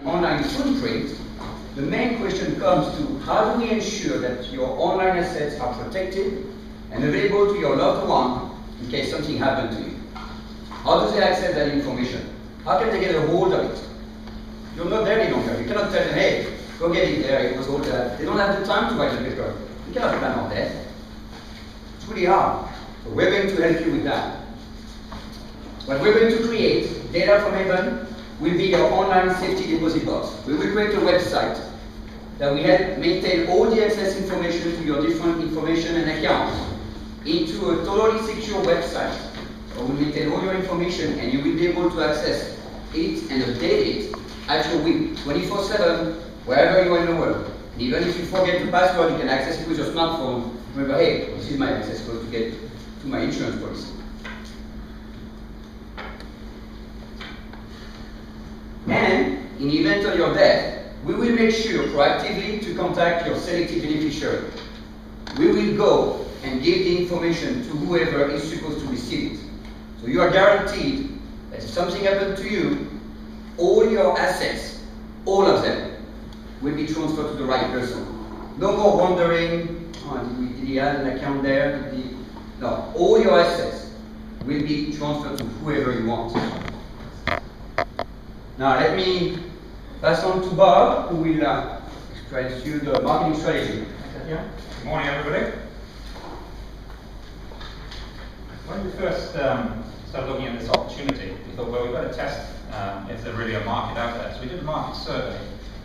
online footprint, the main question comes to how do we ensure that your online assets are protected and available to your loved one in case something happened to you? How do they access that information? How can they get a hold of it? You're not there any longer. You cannot tell them, hey, go get it there, it was all that. They don't have the time to write the paper. You cannot plan on that. It's really hard. So we're going to help you with that. What we're going to create, Data from Heaven, will be your online safety deposit box. We will create a website that will help maintain all the access information to your different information and accounts into a totally secure website. So we'll maintain all your information and you will be able to access it and update it at your will, 24/7, wherever you are in the world. And even if you forget the password, you can access it with your smartphone. Remember, hey, this is my access code to get to my insurance policy. And in the event of your death, we will make sure proactively to contact your selected beneficiary. We will go and give the information to whoever is supposed to receive it. So you are guaranteed that if something happened to you, all your assets, all of them, will be transferred to the right person. No more wondering, did he have an account there? No, all your assets will be transferred to whoever you want. Now let me pass on to Bob, who will explain to you the marketing strategy. Good morning, everybody. When we first started looking at this opportunity, we thought, well, we've got to test if there's really a market out there. So we did a market survey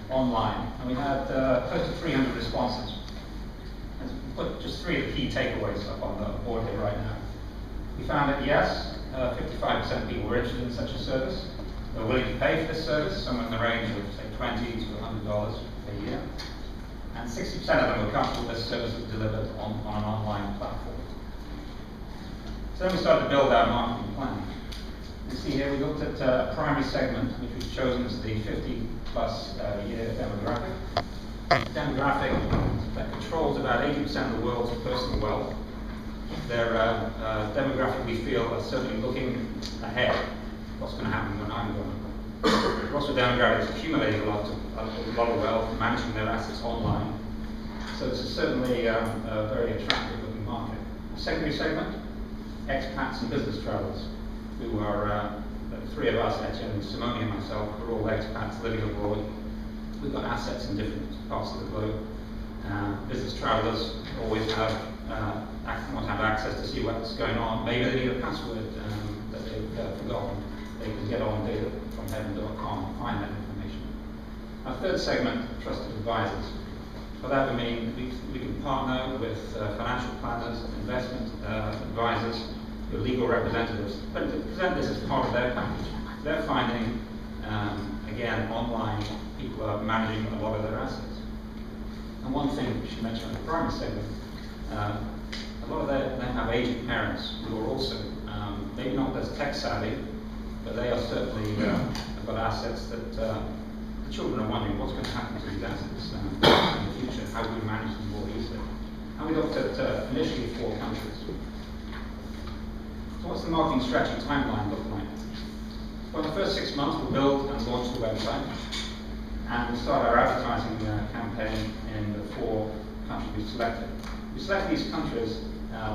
online, and we had close to 300 responses. Let's put just three of the key takeaways up on the board here right now. We found that yes, 55% of people were interested in such a service. They were willing to pay for this service, somewhere in the range of, say, $20 to $100 a year. And 60% of them were comfortable this service was delivered on an online platform. So then we started to build our marketing plan. You see here we looked at a primary segment, which was chosen as the 50-plus year demographic. The demographic that controls about 80% of the world's personal wealth. Their demographic, we feel, are certainly looking ahead. What's going to happen when I'm gone? Also, demographics accumulating a lot of wealth, managing their assets online. So this is certainly a very attractive looking market. The secondary segment, expats and business travelers, who are the three of us, Etienne, Simone and myself, are all expats living abroad. We've got assets in different parts of the globe. Business travelers always want to have access to see what's going on. Maybe they need a password that they've forgotten. They can get on datafromheaven.com and find that information. Our third segment, trusted advisors. For that we mean we can partner with financial planners, investment advisors, your legal representatives, but to present this as part of their package. They're finding, again, online, people are managing a lot of their assets. And one thing we should mention in the primary segment, a lot of them have aging parents who are also maybe not as tech savvy, but they are certainly have got assets that the children are wondering what's going to happen to these assets in the future, how do we manage them more easily. And we looked at initially 4 countries. So what's the marketing strategy timeline look like? Well, in the first 6 months we'll build and launch the website, and we'll start our advertising campaign in the 4 countries we've selected. We select these countries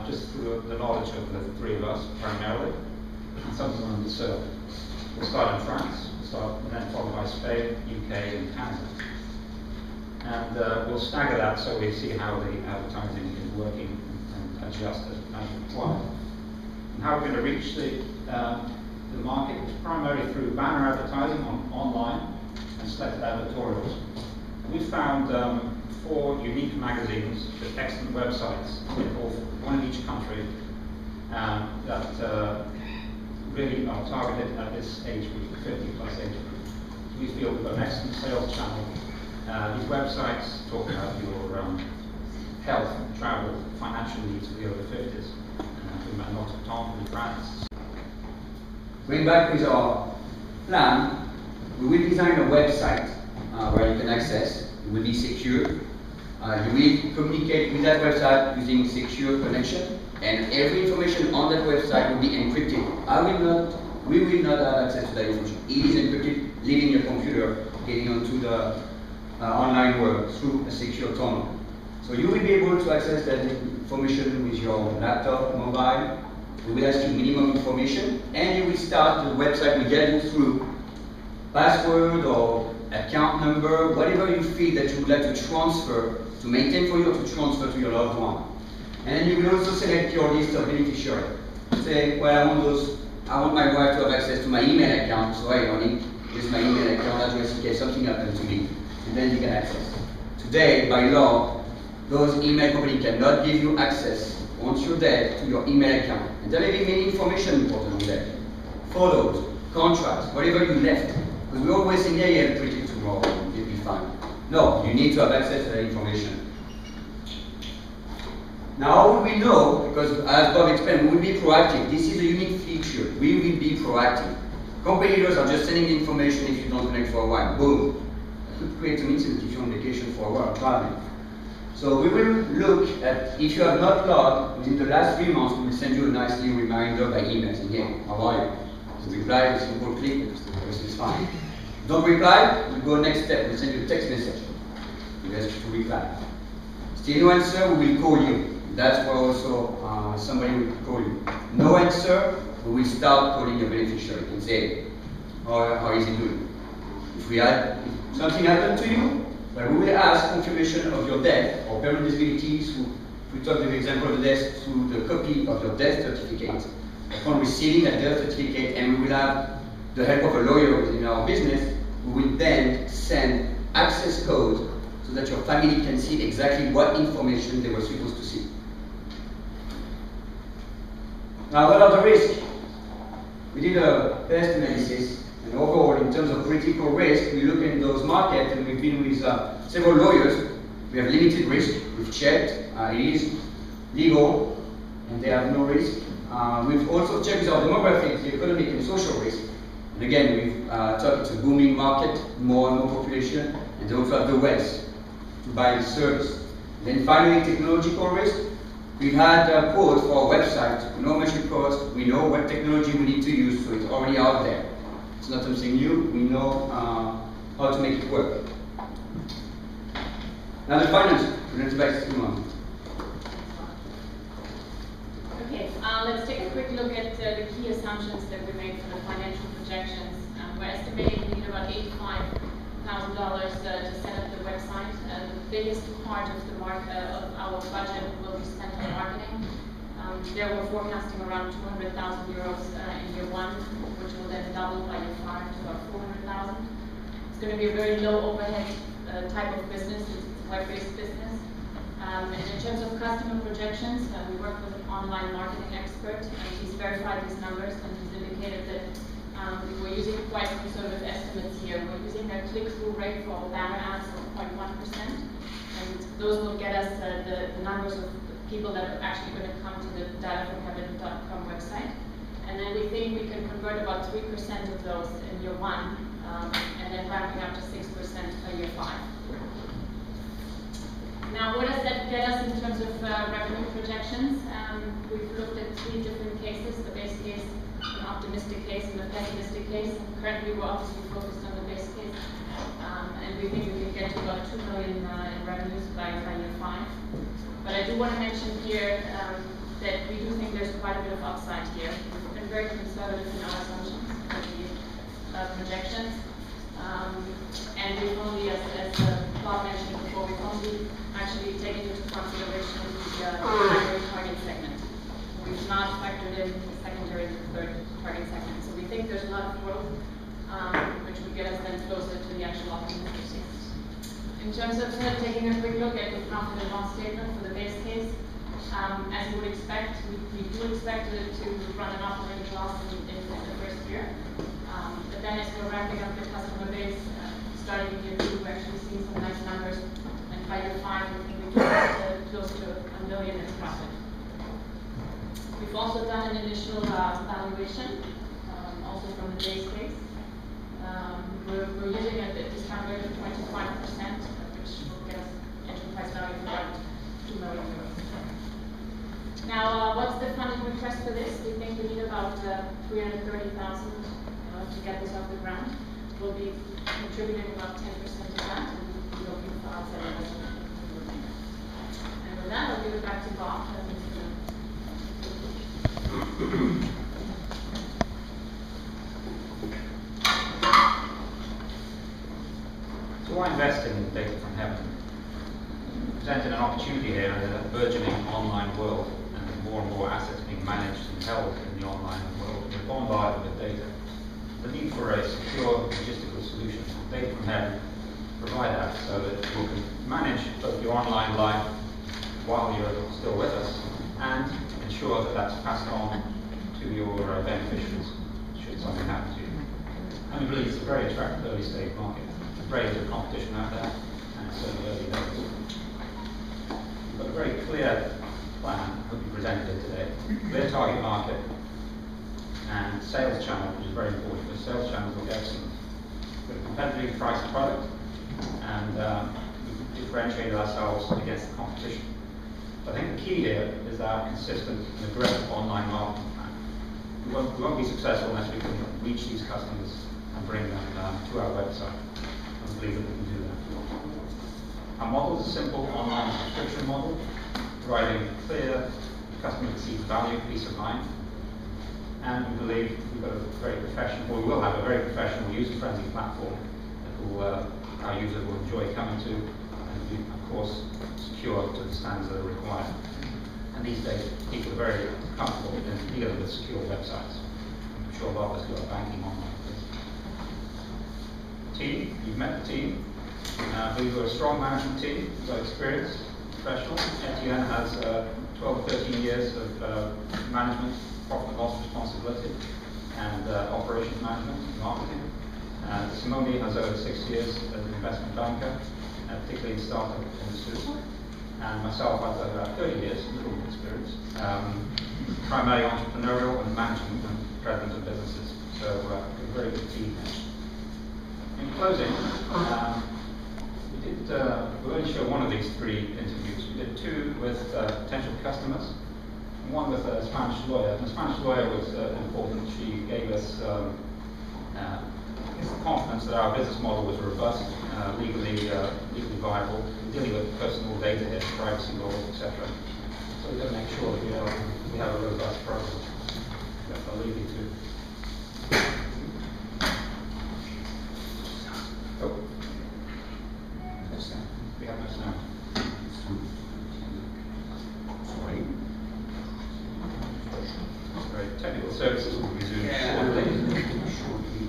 just through the knowledge of the 3 of us primarily, and some of them underserved. We'll start in France, and then followed by Spain, UK, and Canada. And we'll stagger that so we see how the advertising is working and adjust as required. And how we're going to reach the market is primarily through banner advertising online and selected advertorials. And we found 4 unique magazines with excellent websites, one in each country, that really are targeted at this age group, the 50-plus age group. We feel we've got an excellent sales channel. These websites talk about your health, travel, financial needs for the over 50s. We met Notre Dame in France. Going back with our plan, we will design a website where you can access. It will be secure. You will communicate with that website using secure connection, and every information on that website will be encrypted. We will not have access to that information. It is encrypted, leaving your computer getting onto the online world through a secure tunnel. So you will be able to access that information with your laptop, mobile. We will ask you minimum information, and you will start the website will guide you through password or account number, whatever you feel that you would like to transfer, to maintain for you or to transfer to your loved one. And then you will also select your list of beneficiaries. Say, well, I want my wife to have access to my email account, so ironic, this is my email account address in case something happens to me. And then you can access. Today, by law, those email companies cannot give you access once you're dead to your email account. And there may be many information important on there. Photos, contracts, whatever you left. Because we always think, yeah, print it tomorrow, it'll be fine. No, you need to have access to that information. Now, how will we know? Because as Bob explained, we will be proactive. This is a unique feature. We will be proactive. Competitors are just sending the information if you don't connect for a while. Boom. It could create some incident if you're on vacation for a while, traveling. So we will look at, if you have not logged, within the last 3 months, we will send you a nice little reminder by email saying, hey, how are you? You reply with a simple click, this is fine. Don't reply, we go next step, we'll send you a text message. We ask you to reply. Still no answer, we will call you. That's where also somebody will call you. No answer, we will start calling your beneficiary and say, how is he doing? If something happened to you, but we will ask confirmation of your death or permanent disability through, if we talk the example of the death, through the copy of your death certificate. Upon receiving that death certificate, and we will have the help of a lawyer within our business, we will then send access code so that your family can see exactly what information they were supposed to see. Now, what are the risks? We did a pest analysis, and overall, in terms of critical risk, we look in those markets, and we've been with several lawyers. We have limited risk. We've checked. It is legal, and they have no risk. We've also checked with our demographics, the economic and social risk. And again, we've talked it's a booming market, more and more population, and they also have the wealth to buy the service. Then finally, technological risk. We've had a quote for our website. We know how much it costs. We know what technology we need to use, so it's already out there. It's not something new. We know how to make it work. Now the finance. Let's back to Simon. Okay, let's take a quick look at the key assumptions that we made for the financial projections. We're estimating we need about $85,000 to set up the website. The biggest part of our budget will be spent on marketing. There we're forecasting around 200,000 euros in year one, which will then double by year 5 to about 400,000. It's going to be a very low overhead type of business. It's a web-based business. And in terms of customer projections, we work with an online marketing expert, and he's verified these numbers, and he's indicated that we're using quite conservative estimates here. We're using a click-through rate for our banner ads of 0.1%, and those will get us the numbers of people that are actually going to come to the datafromheaven.com website. And then we think we can convert about 3% of those in year 1, and then ramping up to 6% by year 5. Now, what does that get us in terms of revenue projections? We've looked at 3 different cases: the base case, an optimistic case, and a pessimistic case. And currently, we're obviously focused on the base case, and we think we can get to about 2 million in revenues by year 5. But I do want to mention here that we do think there's quite a bit of upside here. We've been very conservative in our assumptions for the projections, and we've only, as Bob mentioned before, we've only actually taken into consideration the primary target segment. We've not factored in the secondary and third target segment. So we think there's a lot of growth, which would get us then closer to the actual optimistic. In terms of taking a quick look at the profit and loss statement for the base case, as you would expect, we do expect it to run an operating loss in the first year. But then as we're ramping up the customer base, starting in year 2, we're actually seeing some nice numbers. And by year 5, we think we can get close to $1 million in profit. We've also done an initial valuation, also from the base case. We're using a discount rate of 25%, which will get us enterprise value of about 2 million euros. Now, what's the funding request for this? We think we need about 330,000 to get this off the ground. We'll be contributing about 10% of that, and we're looking for outside investment in the remainder. And with that, I'll give it back to Bob. So why invest in data from heaven? Presented an opportunity here in a burgeoning online world, and more assets being managed and held in the online world. We're bombarded with data. The need for a secure logistical solution, data from heaven, provide that so that you can manage both your online life while you're still with us, and ensure that that's passed on to your beneficiaries should something happen to you. And we believe it's a very attractive early stage market. There's very little competition out there, and it's certainly early days. We've got a very clear plan that we presented here today. Clear target market and sales channel, which is very important, because sales channels look excellent. We've got a competitively priced product, and we've differentiated ourselves against the competition. I think the key here is our consistent and aggressive online marketing plan. We won't be successful unless we can reach these customers and bring them to our website. I believe that we can do that. Our model is a simple online subscription model, providing clear customer perceived value, peace of mind. And we believe we've got a very professional, or we will have a very professional, user-friendly platform that our users will enjoy coming to, and be, of course, secure to the standards that are required. And these days, people are very comfortable in dealing with secure websites. I'm sure Bob has got a banking online. Team, you've met the team. I believe we're a strong management team, we've got experience, professional. Etienne has 12 or 13 years of management, profit and loss responsibility, and operations management, marketing. Simone has over 6 years as an investment banker, particularly in startup industries. And myself, I've got about 30 years, a little experience, primarily entrepreneurial and management and president of businesses. So a very good team. In closing, we'll only show one of these 3 interviews. We did 2 with potential customers, and 1 with a Spanish lawyer. And the Spanish lawyer was important. She gave us confidence that our business model was robust, legally viable. We're dealing with personal data here, privacy laws, etc. So we've got to make sure that we have a robust program. I'll leave you to. Oh. No sound. We have no sound. Sorry. Sorry. Technical services will resume shortly.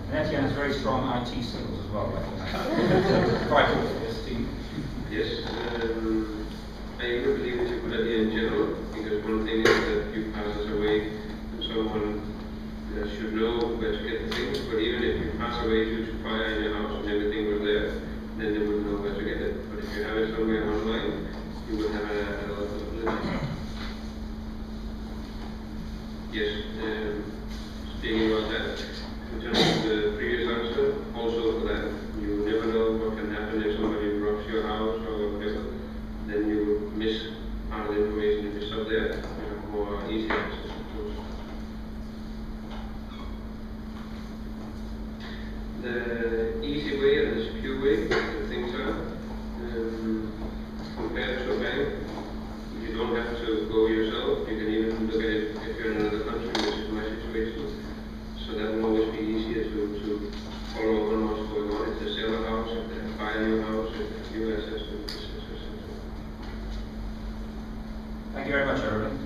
And Etienne has very strong IT skills as well. Vital for this team. Yes. I believe it's a good idea in general, because one thing is that you pass us away and someone should know where to get the things, but even if you pass away due to fire in your house and everything was there, then they would know where to get it. But if you have it somewhere online, you would have a lot of possibilities. Yes, speaking about that, in terms of the previous answer, also for that, you never know what can happen if somebody robs your house or whatever, then you would miss part of the information if it's up there. You have more easy access. The easy way and the secure way that things are, compared to a bank, you don't have to go yourself. You can even look at it if you're in another country, which is my situation. So that will always be easier to follow on what's going on. If they sell a house, if they buy a new house, if they have new assets, and so on. Thank you very much, everybody.